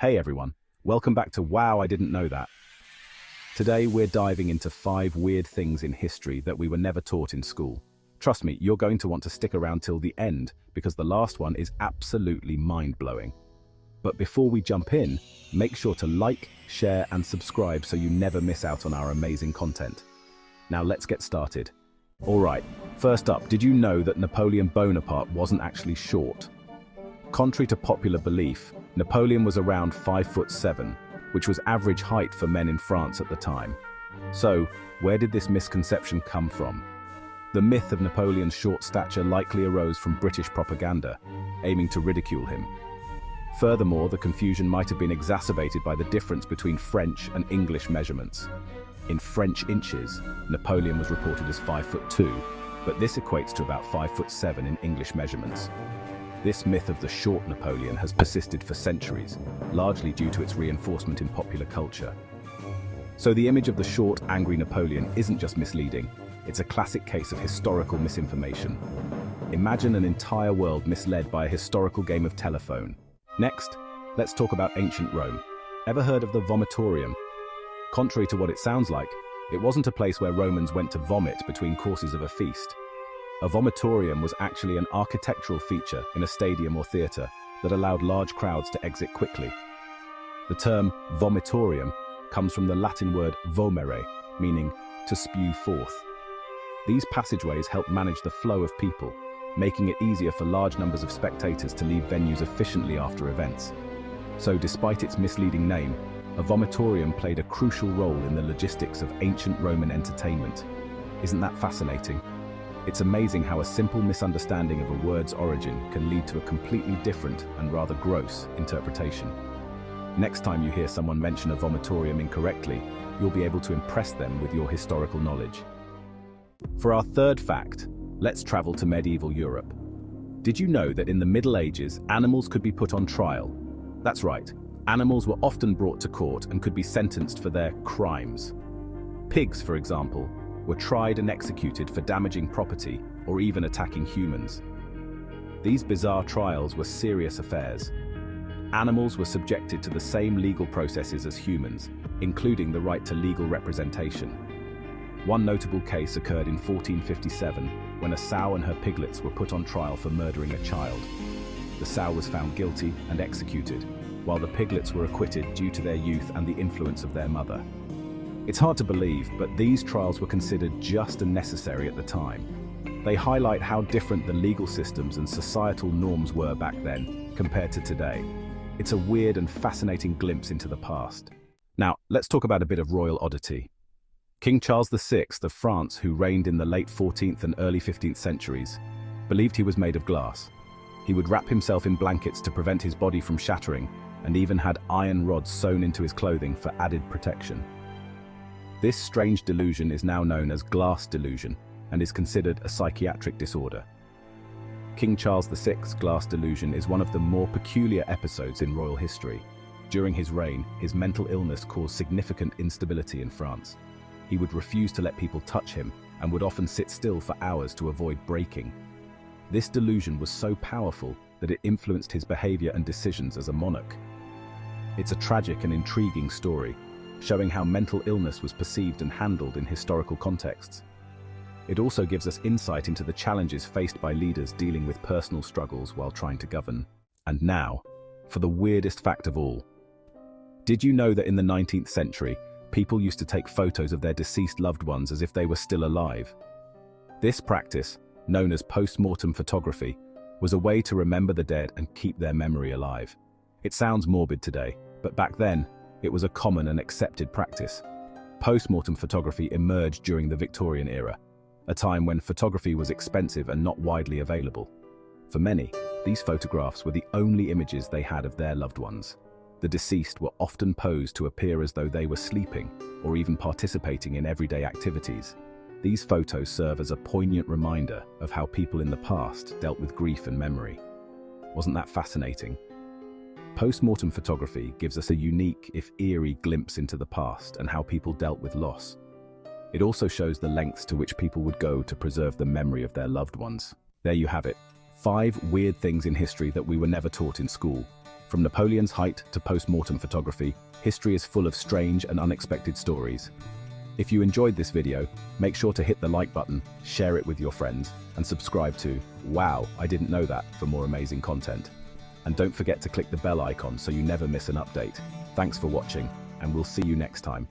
Hey everyone, welcome back to Wow, I Didn't Know That. Today we're diving into 5 weird things in history that we were never taught in school. Trust me, you're going to want to stick around till the end because the last one is absolutely mind-blowing. But before we jump in, make sure to like, share and subscribe so you never miss out on our amazing content. Now let's get started. Alright, first up, did you know that Napoleon Bonaparte wasn't actually short? Contrary to popular belief, Napoleon was around 5'7", which was average height for men in France at the time. So, where did this misconception come from? The myth of Napoleon's short stature likely arose from British propaganda, aiming to ridicule him. Furthermore, the confusion might have been exacerbated by the difference between French and English measurements. In French inches, Napoleon was reported as 5'2", but this equates to about 5'7" in English measurements. This myth of the short Napoleon has persisted for centuries, largely due to its reinforcement in popular culture. So the image of the short, angry Napoleon isn't just misleading, it's a classic case of historical misinformation. Imagine an entire world misled by a historical game of telephone. Next, let's talk about ancient Rome. Ever heard of the vomitorium? Contrary to what it sounds like, it wasn't a place where Romans went to vomit between courses of a feast. A vomitorium was actually an architectural feature in a stadium or theatre that allowed large crowds to exit quickly. The term vomitorium comes from the Latin word vomere, meaning to spew forth. These passageways help manage the flow of people, making it easier for large numbers of spectators to leave venues efficiently after events. So despite its misleading name, a vomitorium played a crucial role in the logistics of ancient Roman entertainment. Isn't that fascinating? It's amazing how a simple misunderstanding of a word's origin can lead to a completely different and rather gross interpretation. Next time you hear someone mention a vomitorium incorrectly, you'll be able to impress them with your historical knowledge. For our third fact, let's travel to medieval Europe. Did you know that in the Middle Ages, animals could be put on trial? That's right, animals were often brought to court and could be sentenced for their crimes. Pigs, for example, were tried and executed for damaging property or even attacking humans. These bizarre trials were serious affairs. Animals were subjected to the same legal processes as humans, including the right to legal representation. One notable case occurred in 1457 when a sow and her piglets were put on trial for murdering a child. The sow was found guilty and executed, while the piglets were acquitted due to their youth and the influence of their mother. It's hard to believe, but these trials were considered just and necessary at the time. They highlight how different the legal systems and societal norms were back then compared to today. It's a weird and fascinating glimpse into the past. Now, let's talk about a bit of royal oddity. King Charles VI of France, who reigned in the late 14th and early 15th centuries, believed he was made of glass. He would wrap himself in blankets to prevent his body from shattering, and even had iron rods sewn into his clothing for added protection. This strange delusion is now known as glass delusion and is considered a psychiatric disorder. King Charles VI's glass delusion is one of the more peculiar episodes in royal history. During his reign, his mental illness caused significant instability in France. He would refuse to let people touch him and would often sit still for hours to avoid breaking. This delusion was so powerful that it influenced his behavior and decisions as a monarch. It's a tragic and intriguing story, showing how mental illness was perceived and handled in historical contexts. It also gives us insight into the challenges faced by leaders dealing with personal struggles while trying to govern. And now, for the weirdest fact of all. Did you know that in the 19th century, people used to take photos of their deceased loved ones as if they were still alive? This practice, known as post-mortem photography, was a way to remember the dead and keep their memory alive. It sounds morbid today, but back then, it was a common and accepted practice. Post-mortem photography emerged during the Victorian era, a time when photography was expensive and not widely available. For many, these photographs were the only images they had of their loved ones. The deceased were often posed to appear as though they were sleeping or even participating in everyday activities. These photos serve as a poignant reminder of how people in the past dealt with grief and memory. Wasn't that fascinating? Post-mortem photography gives us a unique, if eerie, glimpse into the past and how people dealt with loss. It also shows the lengths to which people would go to preserve the memory of their loved ones. There you have it, 5 weird things in history that we were never taught in school. From Napoleon's height to post-mortem photography, history is full of strange and unexpected stories. If you enjoyed this video, make sure to hit the like button, share it with your friends, and subscribe to Wow, I Didn't Know That for more amazing content. And don't forget to click the bell icon so you never miss an update. Thanks for watching, and we'll see you next time.